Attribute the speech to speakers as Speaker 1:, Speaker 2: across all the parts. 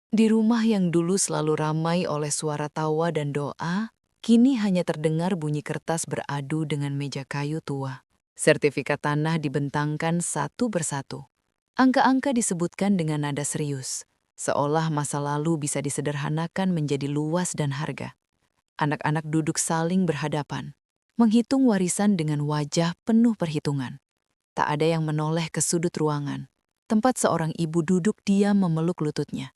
Speaker 1: Di rumah yang dulu selalu ramai oleh suara tawa dan doa, kini hanya terdengar bunyi kertas beradu dengan meja kayu tua. Sertifikat tanah dibentangkan satu persatu. Angka-angka disebutkan dengan nada serius, seolah masa lalu bisa disederhanakan menjadi luas dan harga. Anak-anak duduk saling berhadapan, menghitung warisan dengan wajah penuh perhitungan. Tak ada yang menoleh ke sudut ruangan, tempat seorang ibu duduk diam memeluk lututnya.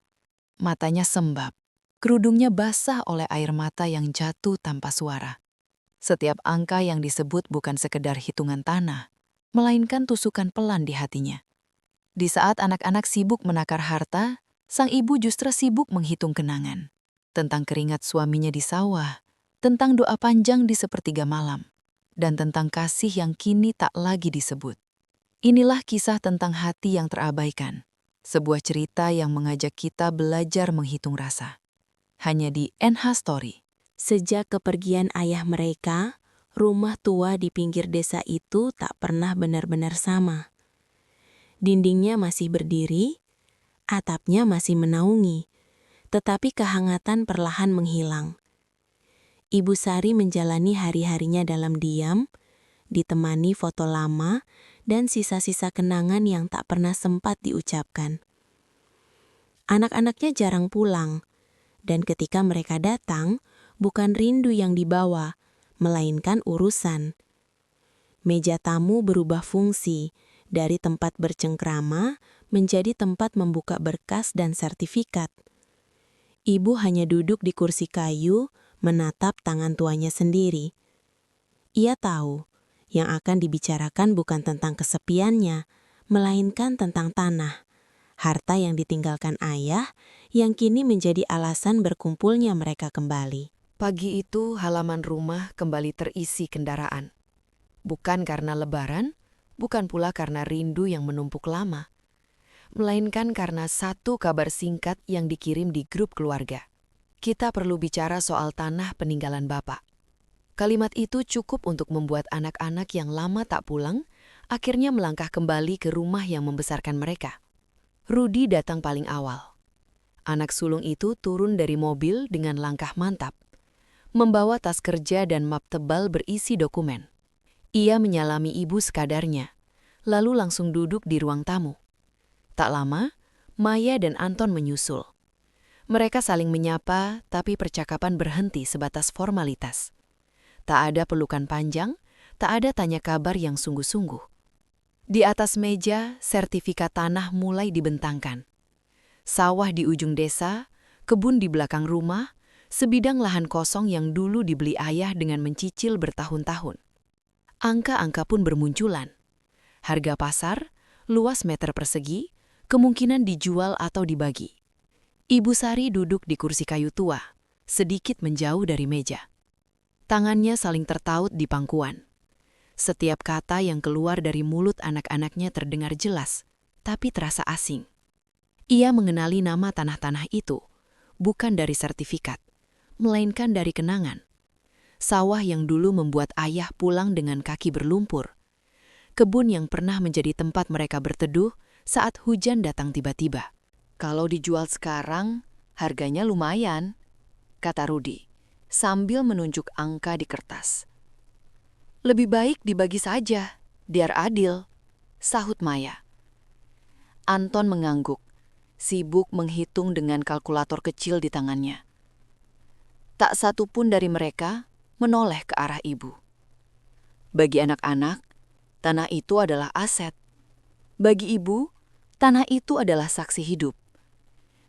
Speaker 1: Matanya sembab, kerudungnya basah oleh air mata yang jatuh tanpa suara. Setiap angka yang disebut bukan sekedar hitungan tanah, melainkan tusukan pelan di hatinya. Di saat anak-anak sibuk menakar harta, sang ibu justru sibuk menghitung kenangan. Tentang keringat suaminya di sawah, tentang doa panjang di sepertiga malam, dan tentang kasih yang kini tak lagi disebut. Inilah kisah tentang hati yang terabaikan. Sebuah cerita yang mengajak kita belajar menghitung rasa. Hanya di NH Story.
Speaker 2: Sejak kepergian ayah mereka, rumah tua di pinggir desa itu tak pernah benar-benar sama. Dindingnya masih berdiri, atapnya masih menaungi, tetapi kehangatan perlahan menghilang. Ibu Sari menjalani hari-harinya dalam diam, ditemani foto lama dan sisa-sisa kenangan yang tak pernah sempat diucapkan. Anak-anaknya jarang pulang, dan ketika mereka datang, bukan rindu yang dibawa, melainkan urusan. Meja tamu berubah fungsi dari tempat bercengkrama menjadi tempat membuka berkas dan sertifikat. Ibu hanya duduk di kursi kayu, menatap tangan tuanya sendiri. Ia tahu, yang akan dibicarakan bukan tentang kesepiannya, melainkan tentang tanah, harta yang ditinggalkan ayah, yang kini menjadi alasan berkumpulnya mereka kembali.
Speaker 1: Pagi itu halaman rumah kembali terisi kendaraan. Bukan karena lebaran, bukan pula karena rindu yang menumpuk lama, melainkan karena satu kabar singkat yang dikirim di grup keluarga. Kita perlu bicara soal tanah peninggalan Bapak. Kalimat itu cukup untuk membuat anak-anak yang lama tak pulang akhirnya melangkah kembali ke rumah yang membesarkan mereka. Rudi datang paling awal. Anak sulung itu turun dari mobil dengan langkah mantap, membawa tas kerja dan map tebal berisi dokumen. Ia menyalami ibu sekadarnya, lalu langsung duduk di ruang tamu. Tak lama, Maya dan Anton menyusul. Mereka saling menyapa, tapi percakapan berhenti sebatas formalitas. Tak ada pelukan panjang, tak ada tanya kabar yang sungguh-sungguh. Di atas meja, sertifikat tanah mulai dibentangkan. Sawah di ujung desa, kebun di belakang rumah, sebidang lahan kosong yang dulu dibeli ayah dengan mencicil bertahun-tahun. Angka-angka pun bermunculan. Harga pasar, luas meter persegi, kemungkinan dijual atau dibagi. Ibu Sari duduk di kursi kayu tua, sedikit menjauh dari meja. Tangannya saling tertaut di pangkuan. Setiap kata yang keluar dari mulut anak-anaknya terdengar jelas, tapi terasa asing. Ia mengenali nama tanah-tanah itu, bukan dari sertifikat, melainkan dari kenangan. Sawah yang dulu membuat ayah pulang dengan kaki berlumpur. Kebun yang pernah menjadi tempat mereka berteduh saat hujan datang tiba-tiba. Kalau dijual sekarang, harganya lumayan, kata Rudi, sambil menunjuk angka di kertas. Lebih baik dibagi saja, biar adil, sahut Maya. Anton mengangguk, sibuk menghitung dengan kalkulator kecil di tangannya. Tak satu pun dari mereka menoleh ke arah ibu. Bagi anak-anak, tanah itu adalah aset. Bagi ibu, tanah itu adalah saksi hidup.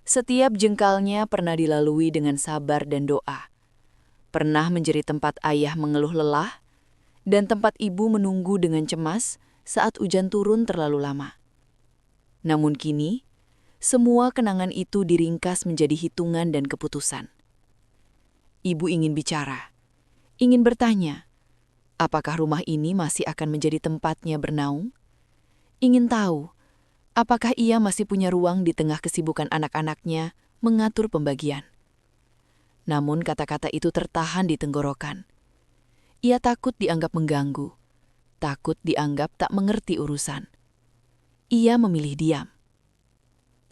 Speaker 1: Setiap jengkalnya pernah dilalui dengan sabar dan doa. Pernah menjadi tempat ayah mengeluh lelah, dan tempat ibu menunggu dengan cemas saat hujan turun terlalu lama. Namun kini, semua kenangan itu diringkas menjadi hitungan dan keputusan. Ibu ingin bicara, ingin bertanya, apakah rumah ini masih akan menjadi tempatnya bernaung? Ingin tahu, apakah ia masih punya ruang di tengah kesibukan anak-anaknya mengatur pembagian? Namun kata-kata itu tertahan di tenggorokan. Ia takut dianggap mengganggu, takut dianggap tak mengerti urusan. Ia memilih diam.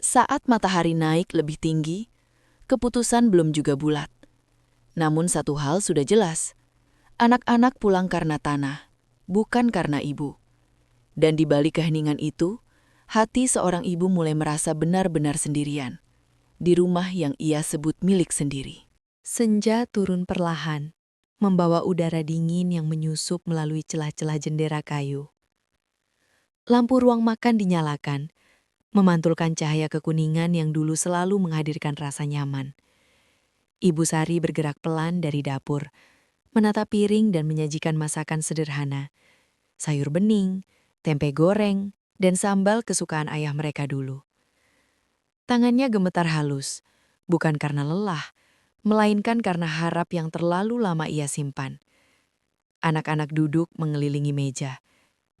Speaker 1: Saat matahari naik lebih tinggi, keputusan belum juga bulat. Namun satu hal sudah jelas. Anak-anak pulang karena tanah, bukan karena ibu. Dan di balik keheningan itu, hati seorang ibu mulai merasa benar-benar sendirian. Di rumah yang ia sebut milik sendiri.
Speaker 2: Senja turun perlahan, membawa udara dingin yang menyusup melalui celah-celah jendela kayu. Lampu ruang makan dinyalakan, memantulkan cahaya kekuningan yang dulu selalu menghadirkan rasa nyaman. Ibu Sari bergerak pelan dari dapur, menata piring dan menyajikan masakan sederhana. Sayur bening, tempe goreng, dan sambal kesukaan ayah mereka dulu. Tangannya gemetar halus, bukan karena lelah, melainkan karena harap yang terlalu lama ia simpan. Anak-anak duduk mengelilingi meja.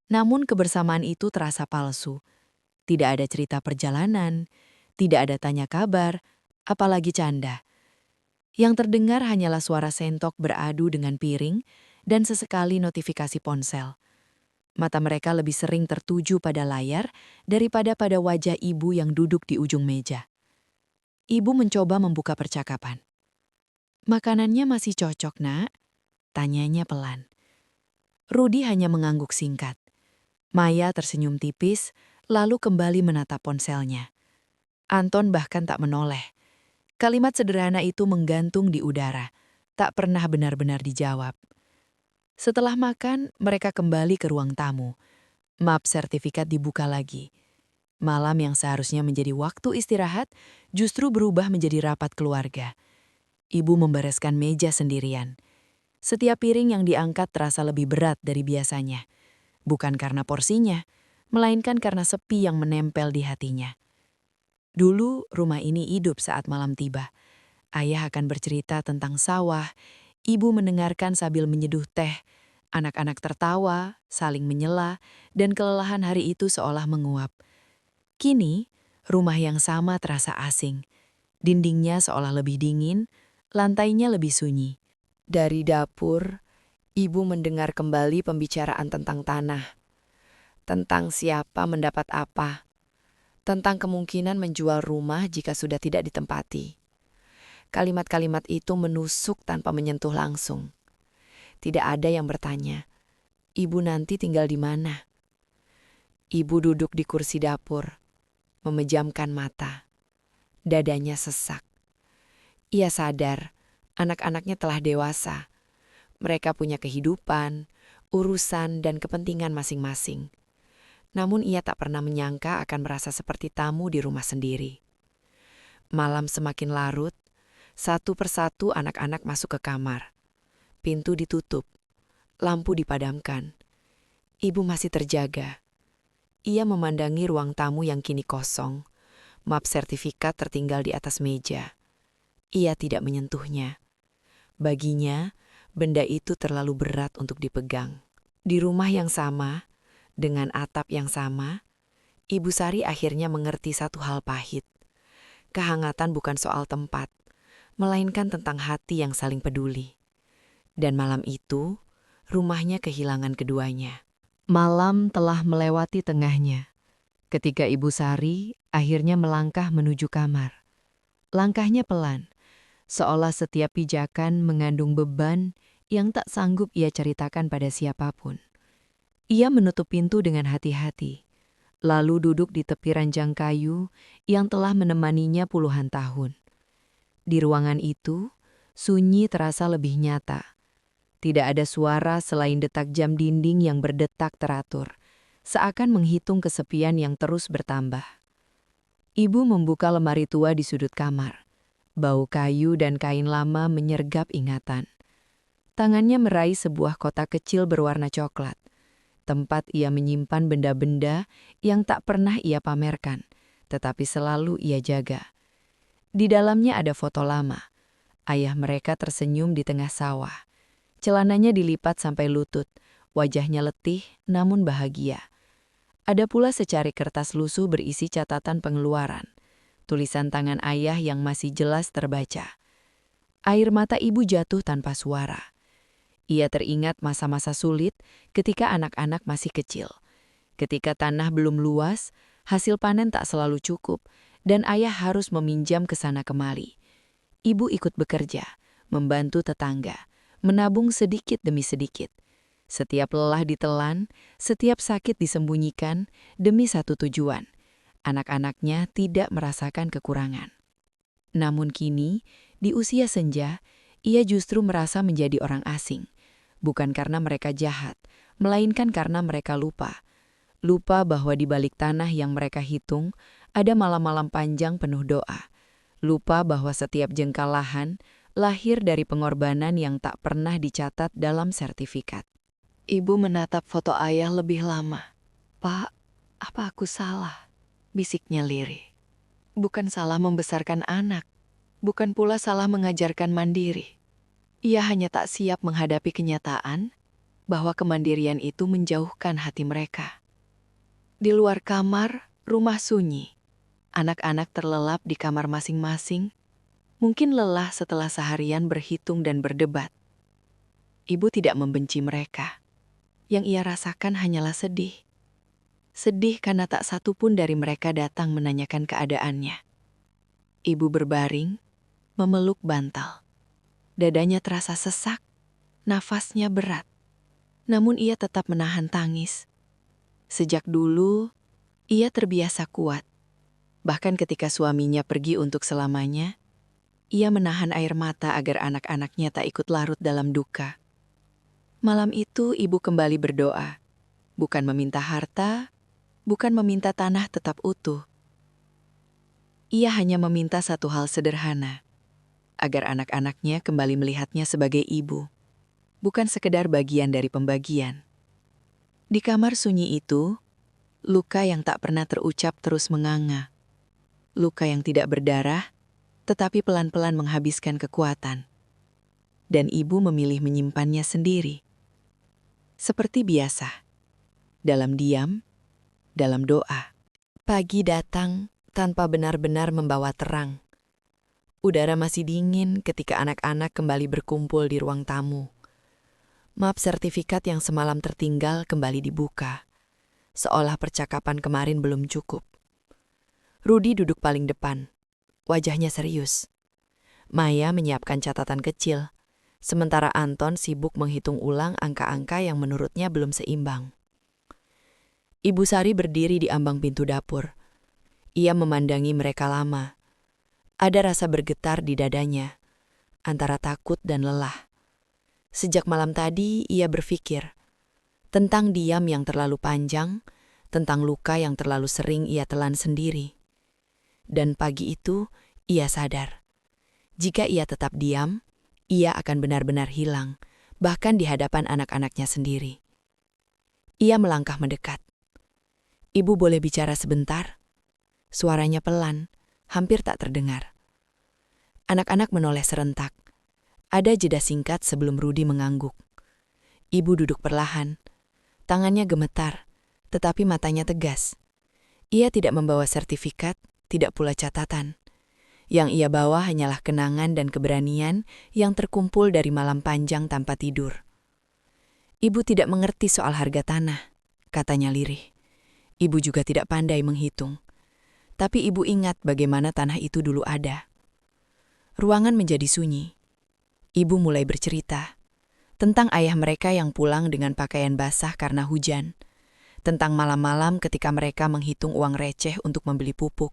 Speaker 2: Namun kebersamaan itu terasa palsu. Tidak ada cerita perjalanan, tidak ada tanya kabar, apalagi canda. Yang terdengar hanyalah suara sendok beradu dengan piring dan sesekali notifikasi ponsel. Mata mereka lebih sering tertuju pada layar daripada pada wajah ibu yang duduk di ujung meja. Ibu mencoba membuka percakapan. "Makanannya masih cocok, Nak?" tanyanya pelan. Rudi hanya mengangguk singkat. Maya tersenyum tipis, lalu kembali menatap ponselnya. Anton bahkan tak menoleh. Kalimat sederhana itu menggantung di udara, tak pernah benar-benar dijawab. Setelah makan, mereka kembali ke ruang tamu. Map sertifikat dibuka lagi. Malam yang seharusnya menjadi waktu istirahat, justru berubah menjadi rapat keluarga. Ibu membereskan meja sendirian. Setiap piring yang diangkat terasa lebih berat dari biasanya. Bukan karena porsinya, melainkan karena sepi yang menempel di hatinya. Dulu rumah ini hidup saat malam tiba. Ayah akan bercerita tentang sawah, ibu mendengarkan sambil menyeduh teh, anak-anak tertawa, saling menyela, dan kelelahan hari itu seolah menguap. Kini, rumah yang sama terasa asing. Dindingnya seolah lebih dingin, lantainya lebih sunyi. Dari dapur, ibu mendengar kembali pembicaraan tentang tanah, tentang siapa mendapat apa, tentang kemungkinan menjual rumah jika sudah tidak ditempati. Kalimat-kalimat itu menusuk tanpa menyentuh langsung. Tidak ada yang bertanya, "Ibu nanti tinggal di mana?" Ibu duduk di kursi dapur, memejamkan mata. Dadanya sesak. Ia sadar, anak-anaknya telah dewasa. Mereka punya kehidupan, urusan, dan kepentingan masing-masing. Namun ia tak pernah menyangka akan merasa seperti tamu di rumah sendiri. Malam semakin larut, satu persatu anak-anak masuk ke kamar. Pintu ditutup, lampu dipadamkan. Ibu masih terjaga. Ia memandangi ruang tamu yang kini kosong. Map sertifikat tertinggal di atas meja. Ia tidak menyentuhnya. Baginya, benda itu terlalu berat untuk dipegang. Di rumah yang sama, dengan atap yang sama, Ibu Sari akhirnya mengerti satu hal pahit. Kehangatan bukan soal tempat, melainkan tentang hati yang saling peduli. Dan malam itu, rumahnya kehilangan keduanya. Malam telah melewati tengahnya, ketika Ibu Sari akhirnya melangkah menuju kamar. Langkahnya pelan, seolah setiap pijakan mengandung beban yang tak sanggup ia ceritakan pada siapapun. Ia menutup pintu dengan hati-hati, lalu duduk di tepi ranjang kayu yang telah menemaninya puluhan tahun. Di ruangan itu, sunyi terasa lebih nyata. Tidak ada suara selain detak jam dinding yang berdetak teratur, seakan menghitung kesepian yang terus bertambah. Ibu membuka lemari tua di sudut kamar. Bau kayu dan kain lama menyergap ingatan. Tangannya meraih sebuah kotak kecil berwarna coklat, tempat ia menyimpan benda-benda yang tak pernah ia pamerkan, tetapi selalu ia jaga. Di dalamnya ada foto lama. Ayah mereka tersenyum di tengah sawah. Celananya dilipat sampai lutut, wajahnya letih namun bahagia. Ada pula secari kertas lusuh berisi catatan pengeluaran, tulisan tangan ayah yang masih jelas terbaca. Air mata ibu jatuh tanpa suara. Ia teringat masa-masa sulit ketika anak-anak masih kecil. Ketika tanah belum luas, hasil panen tak selalu cukup,
Speaker 1: dan ayah harus meminjam ke sana kemari. Ibu ikut bekerja, membantu tetangga, menabung sedikit demi sedikit. Setiap lelah ditelan, setiap sakit disembunyikan demi satu tujuan. Anak-anaknya tidak merasakan kekurangan. Namun kini, di usia senja, ia justru merasa menjadi orang asing. Bukan karena mereka jahat, melainkan karena mereka lupa. Lupa bahwa di balik tanah yang mereka hitung, ada malam-malam panjang penuh doa. Lupa bahwa setiap jengkal lahan lahir dari pengorbanan yang tak pernah dicatat dalam sertifikat. Ibu menatap foto ayah lebih lama. "Pak, apa aku salah?" bisiknya lirih. Bukan salah membesarkan anak, bukan pula salah mengajarkan mandiri. Ia hanya tak siap menghadapi kenyataan bahwa kemandirian itu menjauhkan hati mereka. Di luar kamar, rumah sunyi. Anak-anak terlelap di kamar masing-masing, mungkin lelah setelah seharian berhitung dan berdebat. Ibu tidak membenci mereka. Yang ia rasakan hanyalah sedih. Sedih karena tak satu pun dari mereka datang menanyakan keadaannya. Ibu berbaring, memeluk bantal. Dadanya terasa sesak, nafasnya berat. Namun ia tetap menahan tangis. Sejak dulu, ia terbiasa kuat. Bahkan ketika suaminya pergi untuk selamanya, ia menahan air mata agar anak-anaknya tak ikut larut dalam duka. Malam itu ibu kembali berdoa, bukan meminta harta, bukan meminta tanah tetap utuh. Ia hanya meminta satu hal sederhana, agar anak-anaknya kembali melihatnya sebagai ibu, bukan sekedar bagian dari pembagian. Di kamar sunyi itu, luka yang tak pernah terucap terus menganga. Luka yang tidak berdarah, tetapi pelan-pelan menghabiskan kekuatan. Dan ibu memilih menyimpannya sendiri. Seperti biasa, dalam diam, dalam doa. Pagi datang tanpa benar-benar membawa terang. Udara masih dingin ketika anak-anak kembali berkumpul di ruang tamu. Map sertifikat yang semalam tertinggal kembali dibuka, seolah percakapan kemarin belum cukup. Rudi duduk paling depan, wajahnya serius. Maya menyiapkan catatan kecil, sementara Anton sibuk menghitung ulang angka-angka yang menurutnya belum seimbang. Ibu Sari berdiri di ambang pintu dapur. Ia memandangi mereka lama. Ada rasa bergetar di dadanya, antara takut dan lelah. Sejak malam tadi ia berpikir tentang diam yang terlalu panjang, tentang luka yang terlalu sering ia telan sendiri. Dan pagi itu ia sadar, jika ia tetap diam, ia akan benar-benar hilang, bahkan di hadapan anak-anaknya sendiri. Ia melangkah mendekat. "Ibu boleh bicara sebentar?" Suaranya pelan, hampir tak terdengar. Anak-anak menoleh serentak. Ada jeda singkat sebelum Rudi mengangguk. Ibu duduk perlahan. Tangannya gemetar, tetapi matanya tegas. Ia tidak membawa sertifikat, tidak pula catatan. Yang ia bawa hanyalah kenangan dan keberanian yang terkumpul dari malam panjang tanpa tidur. "Ibu tidak mengerti soal harga tanah," katanya lirih. Ibu juga tidak pandai menghitung. Tapi ibu ingat bagaimana tanah itu dulu ada. Ruangan menjadi sunyi. Ibu mulai bercerita tentang ayah mereka yang pulang dengan pakaian basah karena hujan, tentang malam-malam ketika mereka menghitung uang receh untuk membeli pupuk,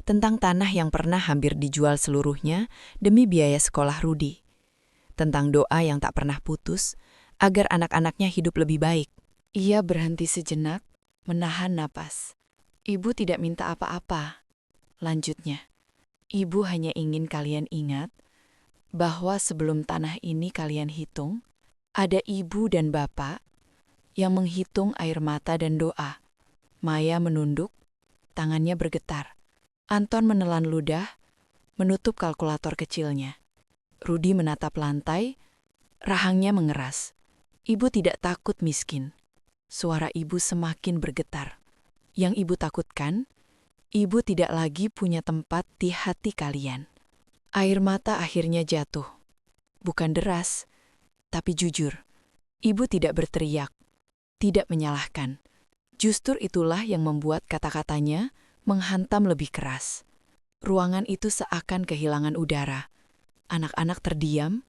Speaker 1: tentang tanah yang pernah hampir dijual seluruhnya demi biaya sekolah Rudi, tentang doa yang tak pernah putus agar anak-anaknya hidup lebih baik. Ia berhenti sejenak, menahan napas. "Ibu tidak minta apa-apa," lanjutnya. "Ibu hanya ingin kalian ingat bahwa sebelum tanah ini kalian hitung, ada ibu dan bapak yang menghitung air mata dan doa." Maya menunduk, tangannya bergetar. Anton menelan ludah, menutup kalkulator kecilnya. Rudi menatap lantai, rahangnya mengeras. Ibu tidak takut miskin. Suara ibu semakin bergetar. Yang ibu takutkan, ibu tidak lagi punya tempat di hati kalian. Air mata akhirnya jatuh. Bukan deras, tapi jujur. Ibu tidak berteriak, tidak menyalahkan. Justru itulah yang membuat kata-katanya menghantam lebih keras. Ruangan itu seakan kehilangan udara. Anak-anak terdiam,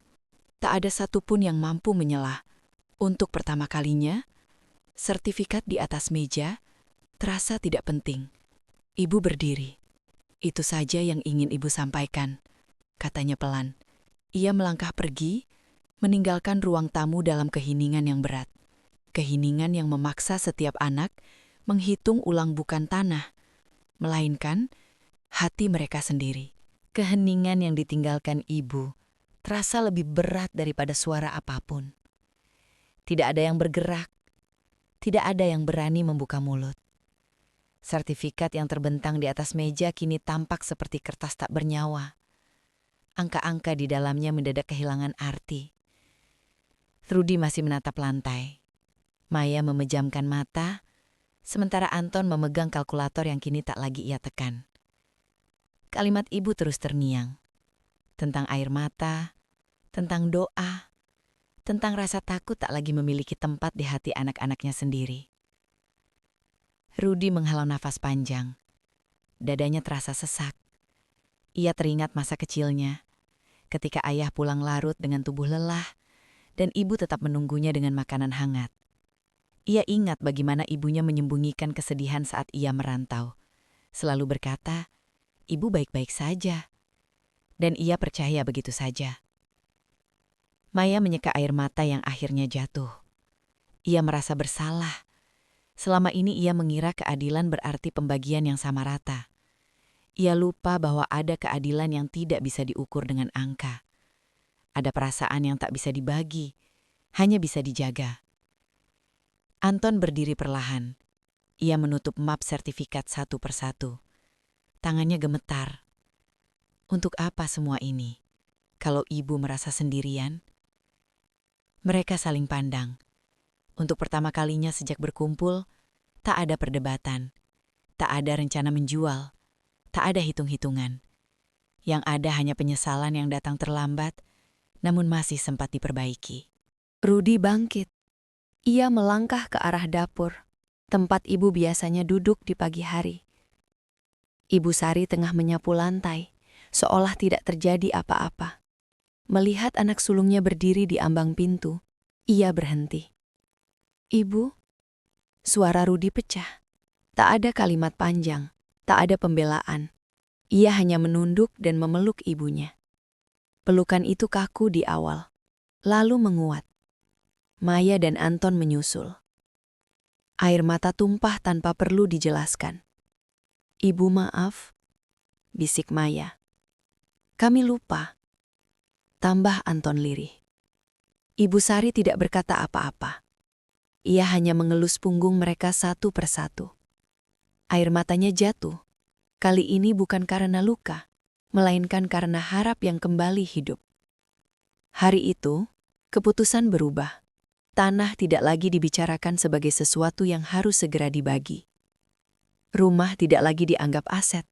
Speaker 1: tak ada satupun yang mampu menyelah. Untuk pertama kalinya, sertifikat di atas meja terasa tidak penting. Ibu berdiri. Itu saja yang ingin ibu sampaikan, katanya pelan. Ia melangkah pergi, meninggalkan ruang tamu dalam keheningan yang berat. Keheningan yang memaksa setiap anak menghitung ulang bukan tanah, melainkan hati mereka sendiri. Keheningan yang ditinggalkan ibu terasa lebih berat daripada suara apapun. Tidak ada yang bergerak, tidak ada yang berani membuka mulut. Sertifikat yang terbentang di atas meja kini tampak seperti kertas tak bernyawa. Angka-angka di dalamnya mendadak kehilangan arti. Rudy masih menatap lantai. Maya memejamkan mata, sementara Anton memegang kalkulator yang kini tak lagi ia tekan. Kalimat ibu terus terngiang. Tentang air mata, tentang doa, tentang rasa takut tak lagi memiliki tempat di hati anak-anaknya sendiri. Rudy menghela nafas panjang. Dadanya terasa sesak. Ia teringat masa kecilnya, ketika ayah pulang larut dengan tubuh lelah, dan ibu tetap menunggunya dengan makanan hangat. Ia ingat bagaimana ibunya menyembunyikan kesedihan saat ia merantau. Selalu berkata, ibu baik-baik saja. Dan ia percaya begitu saja. Maya menyeka air mata yang akhirnya jatuh. Ia merasa bersalah. Selama ini ia mengira keadilan berarti pembagian yang sama rata. Ia lupa bahwa ada keadilan yang tidak bisa diukur dengan angka. Ada perasaan yang tak bisa dibagi, hanya bisa dijaga. Anton berdiri perlahan. Ia menutup map sertifikat satu persatu. Tangannya gemetar. Untuk apa semua ini? Kalau ibu merasa sendirian? Mereka saling pandang. Untuk pertama kalinya sejak berkumpul, tak ada perdebatan. Tak ada rencana menjual. Tak ada hitung-hitungan. Yang ada hanya penyesalan yang datang terlambat, namun masih sempat diperbaiki. Rudy bangkit. Ia melangkah ke arah dapur, tempat ibu biasanya duduk di pagi hari. Ibu Sari tengah menyapu lantai, seolah tidak terjadi apa-apa. Melihat anak sulungnya berdiri di ambang pintu, ia berhenti. Ibu, suara Rudy pecah. Tak ada kalimat panjang, tak ada pembelaan. Ia hanya menunduk dan memeluk ibunya. Pelukan itu kaku di awal, lalu menguat. Maya dan Anton menyusul. Air mata tumpah tanpa perlu dijelaskan. Ibu maaf, bisik Maya. Kami lupa. Tambah Anton lirih. Ibu Sari tidak berkata apa-apa. Ia hanya mengelus punggung mereka satu persatu. Air matanya jatuh. Kali ini bukan karena luka, melainkan karena harap yang kembali hidup. Hari itu, keputusan berubah. Tanah tidak lagi dibicarakan sebagai sesuatu yang harus segera dibagi. Rumah tidak lagi dianggap aset.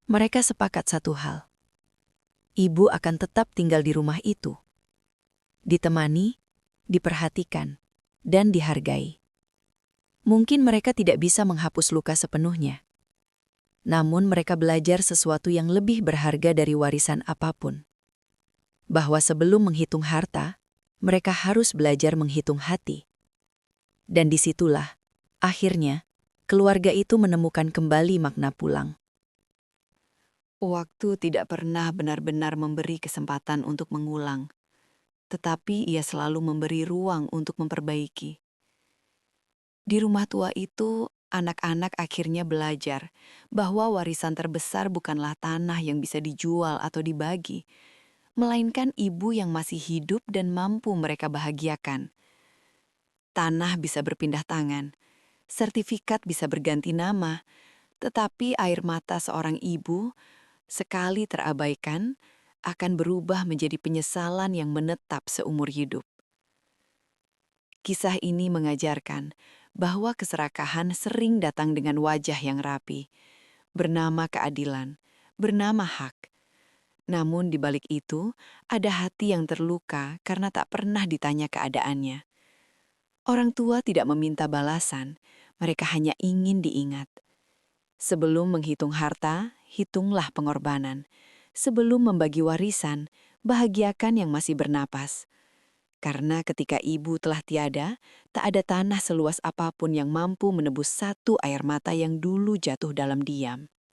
Speaker 1: Mereka sepakat satu hal. Ibu akan tetap tinggal di rumah itu. Ditemani, diperhatikan, dan dihargai. Mungkin mereka tidak bisa menghapus luka sepenuhnya. Namun mereka belajar sesuatu yang lebih berharga dari warisan apapun. Bahwa sebelum menghitung harta, mereka harus belajar menghitung hati. Dan disitulah, akhirnya, keluarga itu menemukan kembali makna pulang. Waktu tidak pernah benar-benar memberi kesempatan untuk mengulang, tetapi ia selalu memberi ruang untuk memperbaiki. Di rumah tua itu, anak-anak akhirnya belajar bahwa warisan terbesar bukanlah tanah yang bisa dijual atau dibagi, melainkan ibu yang masih hidup dan mampu mereka bahagiakan. Tanah bisa berpindah tangan, sertifikat bisa berganti nama, tetapi air mata seorang ibu, sekali terabaikan, akan berubah menjadi penyesalan yang menetap seumur hidup. Kisah ini mengajarkan bahwa keserakahan sering datang dengan wajah yang rapi, bernama keadilan, bernama hak. Namun di balik itu, ada hati yang terluka karena tak pernah ditanya keadaannya. Orang tua tidak meminta balasan, mereka hanya ingin diingat. Sebelum menghitung harta, hitunglah pengorbanan. Sebelum membagi warisan, bahagiakan yang masih bernapas. Karena ketika ibu telah tiada, tak ada tanah seluas apapun yang mampu menebus satu air mata yang dulu jatuh dalam diam.